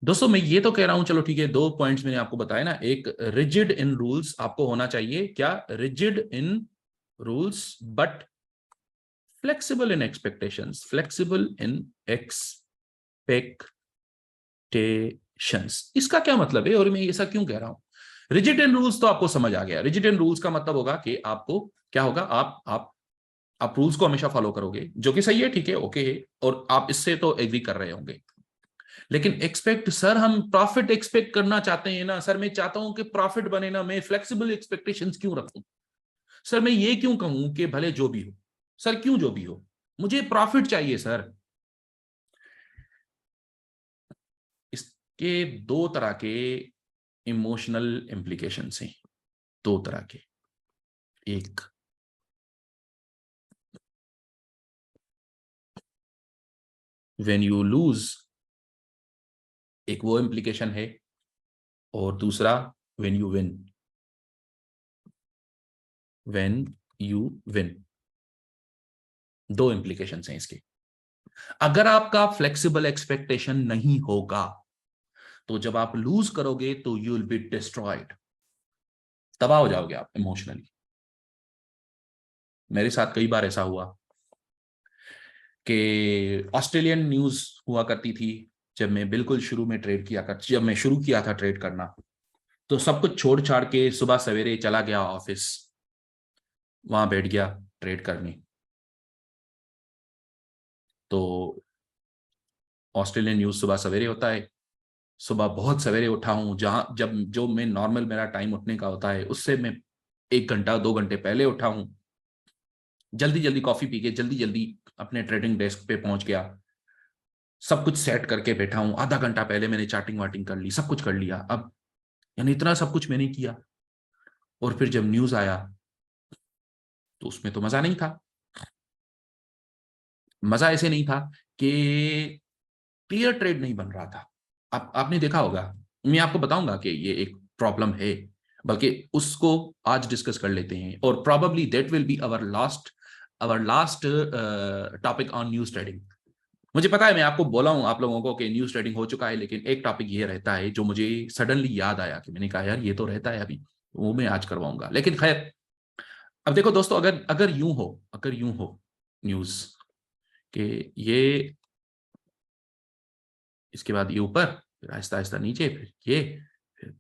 दोस्तों मैं ये तो कह रहा हूं, चलो ठीक है, दो पॉइंट्स मैंने आपको बताया ना। एक, रिजिड इन रूल्स आपको होना चाहिए, क्या? Rigid in rules but flexible in expectations, flexible in expectations. इसका क्या मतलब है और मैं ऐसा क्यों कह रहा हूं? रिजिड इन रूल्स तो आपको समझ आ गया। रिजिड इन रूल्स का मतलब होगा कि आपको क्या होगा, आप रूल्स को हमेशा फॉलो करोगे, जो कि सही है, ठीक है, ओके है, और आप इससे तो एग्री कर रहे होंगे। लेकिन एक्सपेक्ट, सर हम प्रॉफिट एक्सपेक्ट करना चाहते हैं ना सर, मैं चाहता हूं कि प्रॉफिट बने ना, मैं फ्लेक्सिबल एक्सपेक्टेशंस क्यों रखूं? सर मैं ये क्यों कहूं कि भले जो भी हो, सर क्यों जो भी हो, मुझे प्रॉफिट चाहिए सर। इसके दो तरह के इमोशनल इंप्लीकेशंस हैं, दो तरह के। एक, व्हेन यू लूज, एक वो इंप्लीकेशन है, और दूसरा when you win, when you win, दो इंप्लीकेशंस हैं इसके। अगर आपका फ्लेक्सिबल एक्सपेक्टेशन नहीं होगा तो जब आप लूज करोगे तो यू विल बी डिस्ट्रॉयड, तबाह हो जाओगे आप इमोशनली। मेरे साथ कई बार ऐसा हुआ कि ऑस्ट्रेलियन न्यूज हुआ करती थी जब मैं बिल्कुल शुरू में ट्रेड किया कर, जब मैं शुरू किया था ट्रेड करना, तो सब कुछ छोड़ छाड़ के सुबह सवेरे चला गया ऑफिस, वहां बैठ गया ट्रेड करने। तो ऑस्ट्रेलियन न्यूज सुबह सवेरे होता है, सुबह बहुत सवेरे उठा हूं, जहां जब जो मैं नॉर्मल मेरा टाइम उठने का होता है उससे मैं 1 घंटा 2 घंटे पहले उठा हूं। जल्दी जल्दी कॉफी पी के जल्दी जल्दी अपने ट्रेडिंग डेस्क पे पहुंच गया, सब कुछ सेट करके बैठा हूं। आधा घंटा पहले मैंने चार्टिंग वाटिंग कर ली, सब कुछ कर लिया। अब यानी इतना सब कुछ मैंने किया, और फिर जब न्यूज आया तो उसमें तो मजा नहीं था। मजा ऐसे नहीं था कि क्लियर ट्रेड नहीं बन रहा था। आपने देखा होगा, मैं आपको बताऊंगा कि ये एक प्रॉब्लम है, बल्कि उसको आज डिस्कस कर लेते हैं, और probably that will be our last topic on news trading. मुझे पता है, मैं आपको बोला हूं आप लोगों को कि न्यूज ट्रेडिंग हो चुका है, लेकिन एक टॉपिक ये रहता है जो मुझे सडनली याद आया, कि मैंने कहा यार ये तो रहता है अभी, वो मैं आज करवाऊंगा। लेकिन खैर, अब देखो दोस्तों, अगर यूं हो न्यूज के ये, इसके बाद ये ऊपर, फिर आहिस्ता आहिस्ता नीचे, फिर ये, फिर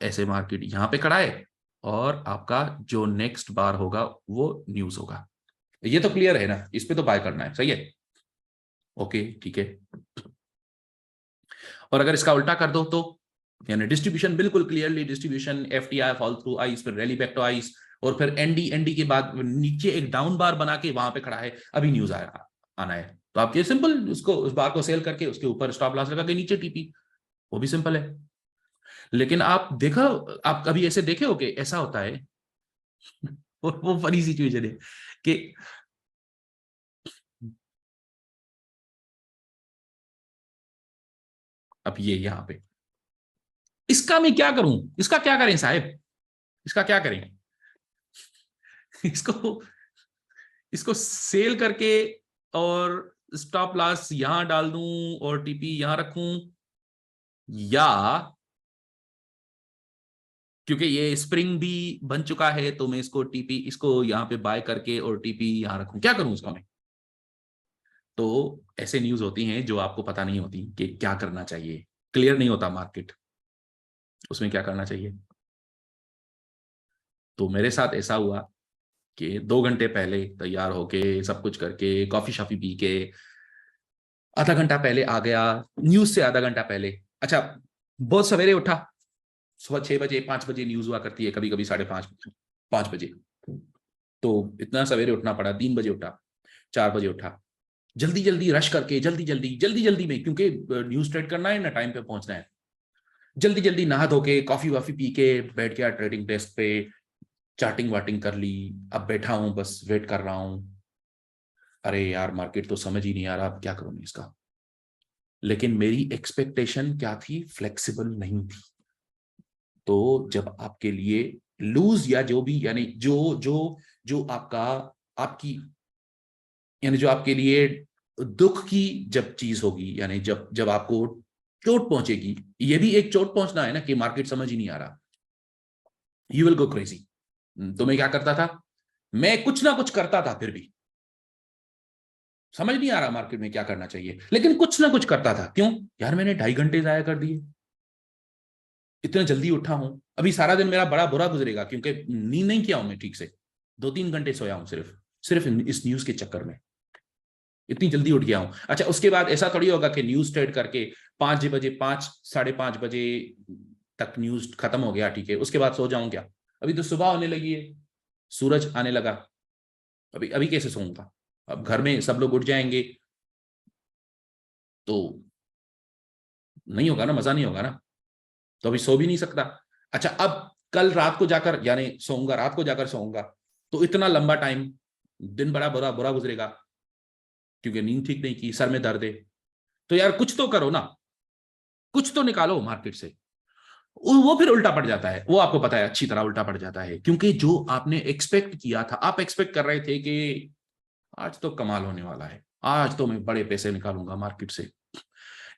ऐसे मार्केट यहाँ पे खड़ा है, और आपका जो नेक्स्ट बार होगा वो न्यूज होगा। ये तो क्लियर है ना, इस पे तो बाय करना है, सही है, ओके ठीक है। और अगर इसका उल्टा कर दो तो, यानी डिस्ट्रीब्यूशन बिल्कुल clearly, distribution FTI fall through ice, फिर रैली बैक टू आइस, और फिर एनडी के बाद नीचे एक डाउन बार बना के वहां पे खड़ा है, अभी न्यूज आना है, तो आप ये सिंपल उसको, उस बार को सेल करके उसके ऊपर स्टॉप लॉस लगा के नीचे टीपी, वो भी सिंपल है। लेकिन आप देखा, आप कभी ऐसे देखे हो कि ऐसा होता है वो फनी सिचुएशन है कि अब ये यहां पे, इसका मैं क्या करूं, इसका क्या करें साहब, इसका क्या करें? इसको इसको सेल करके, और स्टॉप लॉस यहां डाल दूं और टीपी यहां रखूं, या क्योंकि ये स्प्रिंग भी बन चुका है तो मैं इसको टीपी, इसको यहां पे बाय करके और टीपी यहां रखूं, क्या करूं इसका मैं? तो ऐसे न्यूज होती हैं जो आपको पता नहीं होती कि क्या करना चाहिए, क्लियर नहीं होता मार्केट, उसमें क्या करना चाहिए। तो मेरे साथ ऐसा हुआ कि 2 घंटे पहले तैयार होके सब कुछ करके कॉफी शॉफी पी के, आधा घंटा पहले आ गया, न्यूज से आधा घंटा पहले। अच्छा, बहुत सवेरे उठा, सुबह 6 बजे 5 बजे न्यूज हुआ करती है, कभी कभी 5:30 5 बजे। तो इतना सवेरे उठना पड़ा, 3 बजे उठा, 4 बजे उठा, जल्दी जल्दी रश करके, जल्दी जल्दी जल्दी जल्दी में, क्योंकि न्यूज ट्रेड करना है ना, टाइम पे पहुंचना है, जल्दी जल्दी नहा धो के कॉफी वॉफी पी के बैठ गया ट्रेडिंग डेस्क पे, चार्टिंग वाटिंग कर ली। अब बैठा हूं, बस वेट कर रहा हूं। अरे यार मार्केट तो समझ ही नहीं आ रहा, अब क्या करूं इसका। लेकिन मेरी एक्सपेक्टेशन क्या थी, फ्लेक्सिबल नहीं थी। तो जब आपके लिए लूज या जो भी, यानी जो जो जो आपका, आपकी, यानी जो आपके लिए दुख की जब चीज होगी, यानी जब जब आपको चोट पहुंचेगी, ये भी एक चोट पहुंचना है ना कि मार्केट समझ ही नहीं आ रहा, यू विल गो क्रेजी। तो मैं क्या करता था, मैं कुछ ना कुछ करता था, फिर भी समझ नहीं आ रहा मार्केट में क्या करना चाहिए, लेकिन कुछ ना कुछ करता था। क्यों यार, मैंने 2.5 घंटे जाया कर दिए, इतना जल्दी उठा हूं, अभी सारा दिन मेरा बड़ा बुरा गुजरेगा क्योंकि नींद नहीं किया हूं मैं ठीक से, 2-3 घंटे सोया हूं सिर्फ सिर्फ इस न्यूज के चक्कर में, इतनी जल्दी उठ गया हूं। अच्छा, उसके बाद ऐसा थोड़ी होगा कि न्यूज ट्रेड करके 5 बजे, 5, 5:30 बजे तक न्यूज खत्म हो गया, ठीक है, उसके बाद सो जाऊं क्या? अभी तो सुबह होने लगी है, सूरज आने लगा, अभी अभी कैसे सोऊंगा? अब घर में सब लोग उठ जाएंगे तो नहीं होगा ना, मजा नहीं होगा ना, तो अभी सो भी नहीं सकता। अच्छा, अब कल रात को जाकर, यानी सोऊंगा, रात को जाकर सोऊंगा, तो इतना लंबा टाइम, दिन बड़ा बुरा बुरा गुजरेगा क्योंकि नींद ठीक नहीं की, सर में दर्द है। तो यार कुछ तो करो ना, कुछ तो निकालो मार्केट से। वो फिर उल्टा पड़ जाता है, वो आपको पता है अच्छी तरह उल्टा पड़ जाता है, क्योंकि जो आपने एक्सपेक्ट किया था, आप एक्सपेक्ट कर रहे थे कि आज तो कमाल होने वाला है, आज तो मैं बड़े पैसे निकालूंगा मार्केट से।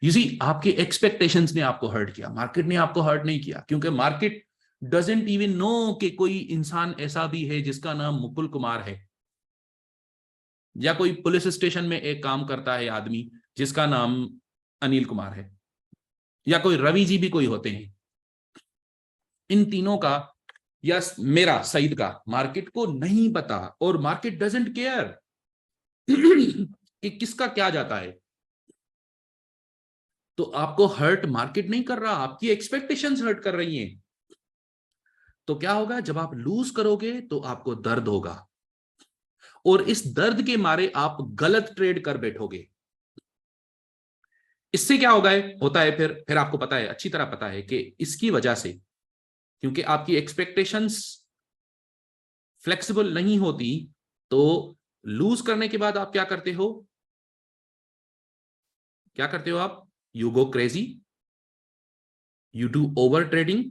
यू सी, आपके एक्सपेक्टेशंस ने आपको हर्ट किया, मार्केट ने आपको हर्ट नहीं किया, क्योंकि मार्केट डजेंट इवन नो कि कोई इंसान ऐसा भी है जिसका नाम मुकुल कुमार है, या कोई पुलिस स्टेशन में एक काम करता है आदमी जिसका नाम अनिल कुमार है, या कोई रवि जी भी कोई होते हैं। इन तीनों का या मेरा सईद का मार्केट को नहीं पता, और मार्केट डजेंट केयर कि किसका क्या जाता है। तो आपको हर्ट मार्केट नहीं कर रहा, आपकी एक्सपेक्टेशंस हर्ट कर रही हैं। तो क्या होगा, जब आप लूज करोगे तो आपको दर्द होगा, और इस दर्द के मारे आप गलत ट्रेड कर बैठोगे। इससे क्या होगा, होता है फिर आपको पता है, अच्छी तरह पता है कि इसकी वजह से, क्योंकि आपकी एक्सपेक्टेशंस फ्लेक्सिबल नहीं होती, तो लूज करने के बाद आप क्या करते हो, क्या करते हो आप? You go crazy, you do over trading,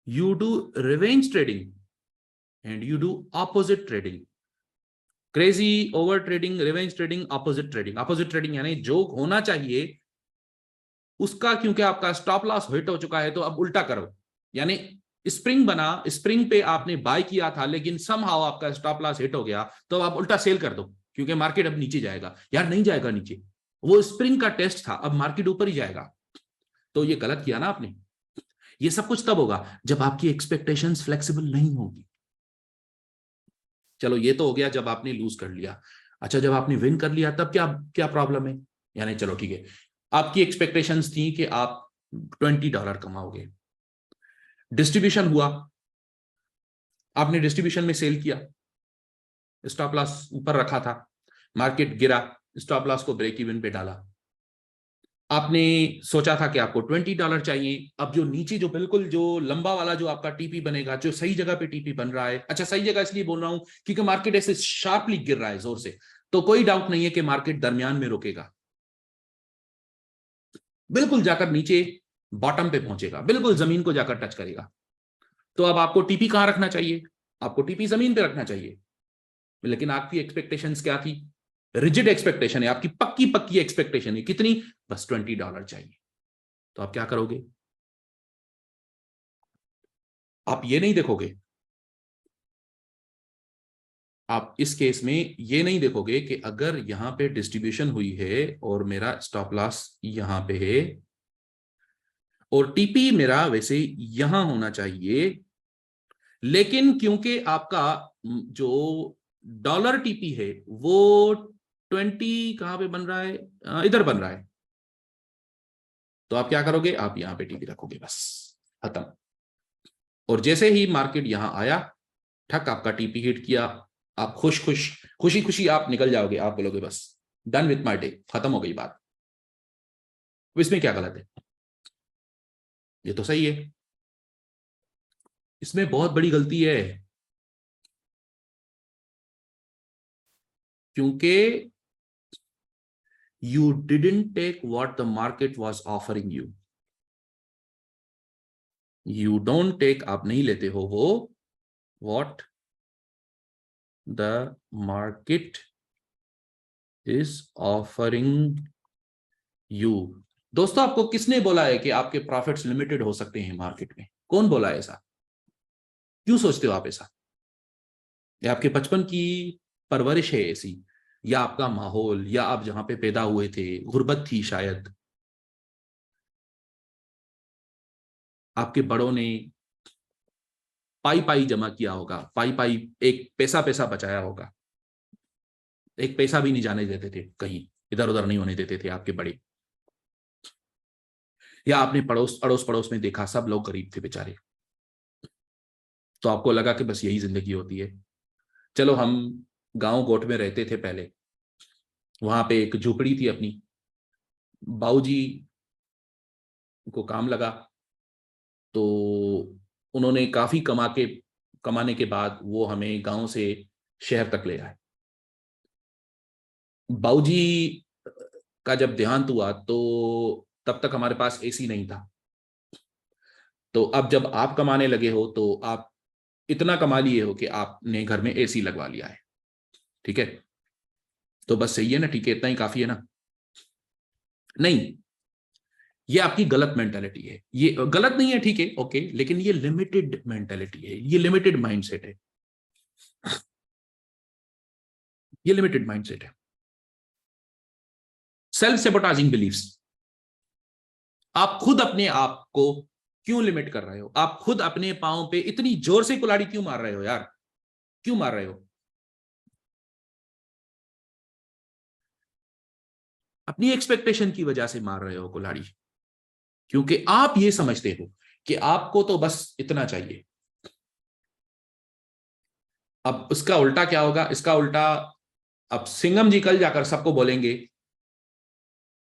you do revenge trading, and you do opposite trading. Crazy, over trading, revenge trading, opposite trading. Opposite trading यानी जो होना चाहिए उसका, क्योंकि आपका स्टॉप लॉस हिट हो चुका है, तो अब उल्टा करो। यानी स्प्रिंग बना, स्प्रिंग पे आपने बाय किया था, लेकिन समहाउ आपका स्टॉप लॉस हिट हो गया, तो आप उल्टा सेल कर दो, क्योंकि मार्केट अब नीचे जाएगा। यार नहीं जाएगा नीचे, वो स्प्रिंग का टेस्ट था, अब मार्केट ऊपर ही जाएगा। तो ये गलत किया ना आपने। ये सब कुछ तब होगा जब आपकी एक्सपेक्टेशंस फ्लेक्सिबल नहीं होगी। चलो ये तो हो गया जब आपने लूज कर लिया। अच्छा, जब आपने विन कर लिया तब क्या क्या प्रॉब्लम है? यानी चलो ठीक है, आपकी एक्सपेक्टेशंस थी कि आप $20 कमाओगे, डिस्ट्रीब्यूशन हुआ, आपने डिस्ट्रीब्यूशन में सेल किया, स्टॉप लॉस ऊपर रखा था, मार्केट गिरा, स्टॉप लॉस को ब्रेक इवन पे डाला, आपने सोचा था कि आपको $20 चाहिए। अब जो नीचे, जो बिल्कुल जो लंबा वाला जो आपका टीपी बनेगा, जो सही जगह पे टीपी बन रहा है, अच्छा सही जगह इसलिए बोल रहा हूं क्योंकि मार्केट ऐसे शार्पली गिर रहा है जोर से, तो कोई डाउट नहीं है कि मार्केट दरमियान में रुकेगा, बिल्कुल जाकर नीचे बॉटम पे पहुंचेगा, बिल्कुल जमीन को जाकर टच करेगा। तो अब आपको टीपी कहां रखना चाहिए? आपको टीपी जमीन पे रखना चाहिए, लेकिन आपकी एक्सपेक्टेशंस क्या थी? रिजिड एक्सपेक्टेशन है आपकी, पक्की पक्की एक्सपेक्टेशन है, कितनी? बस $20 चाहिए। तो आप क्या करोगे? आप ये नहीं देखोगे, आप इस केस में ये नहीं देखोगे कि अगर यहां पे डिस्ट्रीब्यूशन हुई है और मेरा स्टॉप लॉस यहां पे है, और टीपी मेरा वैसे यहां होना चाहिए, लेकिन क्योंकि आपका जो डॉलर टीपी है वो 20 कहां पे बन रहा है, इधर बन रहा है, तो आप क्या करोगे? आप यहां पे टीपी रखोगे, बस खत्म। और जैसे ही मार्केट यहां आया, ठक आपका टीपी हिट किया, आप खुशी खुशी आप निकल जाओगे, आप बोलोगे बस डन विथ माई डे, खत्म हो गई बात। अब इसमें क्या गलत है? ये तो सही है। इसमें बहुत बड़ी गलती है, क्योंकि you didn't take what the market was offering you. You don't take, आप नहीं लेते हो वो what the market is offering you. दोस्तों आपको किसने बोला है कि आपके प्रॉफिट्स लिमिटेड हो सकते हैं मार्केट में? कौन बोला है ऐसा? क्यों सोचते हो आप ऐसा? या आपके बचपन की परवरिश है ऐसी, या आपका माहौल, या आप जहां पे पैदा हुए थे गुर्बत थी शायद, आपके बड़ों ने पाई पाई जमा किया होगा, पाई पाई एक पैसा पैसा बचाया होगा, एक पैसा भी नहीं जाने देते थे कहीं, इधर उधर नहीं होने देते थे आपके बड़े। या आपने पड़ोस अड़ोस पड़ोस में देखा सब लोग गरीब थे बेचारे, तो आपको लगा कि बस यही जिंदगी होती है। चलो हम गांव गोट में रहते थे पहले, वहां पे एक झोपड़ी थी अपनी, बाऊजी को काम लगा, तो उन्होंने काफी कमाने के बाद वो हमें गांव से शहर तक ले आए। बाऊजी का जब देहांत हुआ तो तब तक हमारे पास एसी नहीं था। तो अब जब आप कमाने लगे हो तो आप इतना कमा लिए हो कि आपने घर में एसी लगवा लिया है। ठीक है, तो बस सही है ना? ठीक है, इतना ही काफी है ना? नहीं, ये आपकी गलत मेंटेलिटी है। ये गलत नहीं है, ठीक है, ओके, लेकिन ये लिमिटेड मेंटेलिटी है, ये लिमिटेड माइंडसेट है, ये लिमिटेड माइंडसेट है। Self sabotaging beliefs. आप खुद अपने आप को क्यों लिमिट कर रहे हो? आप खुद अपने पांव पे इतनी जोर से कुल्हाड़ी क्यों मार रहे हो यार? क्यों मार रहे हो? अपनी एक्सपेक्टेशन की वजह से मार रहे हो कुल्हाड़ी, क्योंकि आप ये समझते हो कि आपको तो बस इतना चाहिए। अब उसका उल्टा क्या होगा? इसका उल्टा, अब सिंघम जी कल जाकर सबको बोलेंगे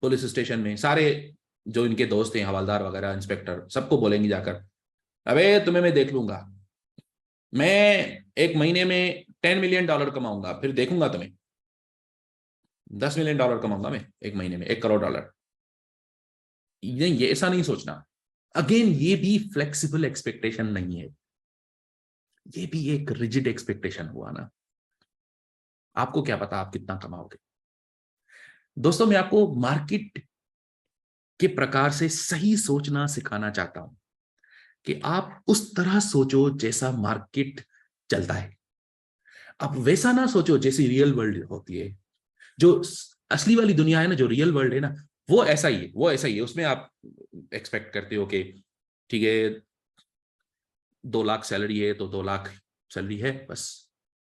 पुलिस स्टेशन में, सारे जो इनके दोस्त हैं हवलदार वगैरह इंस्पेक्टर, सबको बोलेंगे जाकर, अबे तुम्हें मैं देख लूंगा, मैं एक महीने में $10 मिलियन कमाऊंगा, फिर देखूंगा तुम्हें। $10 मिलियन कमाऊंगा मैं एक महीने में, $1 करोड़। ये ऐसा नहीं सोचना। अगेन ये भी फ्लेक्सिबल एक्सपेक्टेशन नहीं है, ये भी एक रिजिड एक्सपेक्टेशन हुआ ना। आपको क्या पता आप कितना कमाओगे? दोस्तों मैं आपको मार्केट के प्रकार से सही सोचना सिखाना चाहता हूं कि आप उस तरह सोचो जैसा मार्केट चलता है। आप वैसा ना सोचो जैसी रियल वर्ल्ड होती है। जो असली वाली दुनिया है ना, जो रियल वर्ल्ड है ना, वो ऐसा ही है, वो ऐसा ही है। उसमें आप एक्सपेक्ट करते हो कि ठीक है 2 लाख सैलरी है तो 2 लाख सैलरी है बस,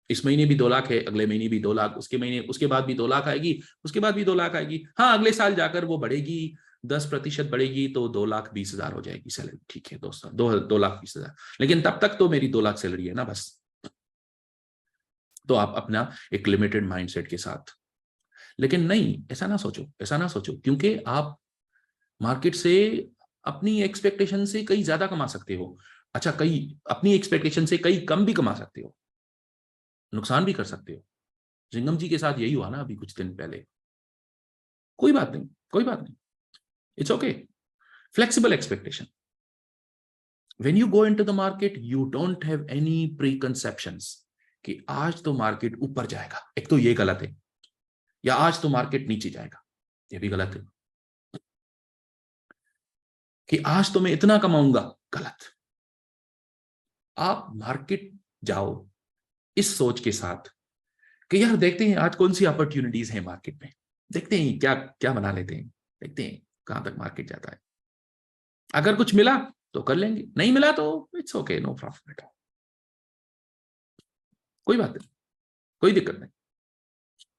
इस महीने भी 2 लाख है, अगले महीने भी 2 लाख, उसके महीने उसके बाद भी 2 लाख आएगी, उसके बाद भी 2 लाख आएगी, हाँ अगले साल जाकर वो बढ़ेगी, 10% बढ़ेगी तो 2,20,000 हो जाएगी सैलरी। ठीक है दोस्तों, 2,20,000, लेकिन तब तक तो मेरी 2 लाख सैलरी है ना बस। तो आप अपना एक लिमिटेड माइंडसेट के साथ, लेकिन नहीं, ऐसा ना सोचो, ऐसा ना सोचो, क्योंकि आप मार्केट से अपनी एक्सपेक्टेशन से कहीं ज्यादा कमा सकते हो। अच्छा, कई अपनी एक्सपेक्टेशन से कई कम भी कमा सकते हो, नुकसान भी कर सकते हो। जिंगम जी के साथ यही हुआ ना अभी कुछ दिन पहले। कोई बात नहीं, कोई बात नहीं, it's okay. Flexible expectation. When you go into the market you don't have any pre conceptions कि आज तो मार्केट ऊपर जाएगा, एक तो ये गलत है, या आज तो मार्केट नीचे जाएगा, ये भी गलत है। कि आज तो मैं इतना कमाऊंगा, गलत। आप मार्केट जाओ इस सोच के साथ कि यार देखते हैं आज कौन सी अपॉर्चुनिटीज हैं मार्केट में, देखते हैं क्या क्या बना लेते हैं, देखते हैं कहां तक मार्केट जाता है। अगर कुछ मिला तो कर लेंगे, नहीं मिला तो it's okay, no problem at all, कोई बात नहीं, कोई दिक्कत नहीं।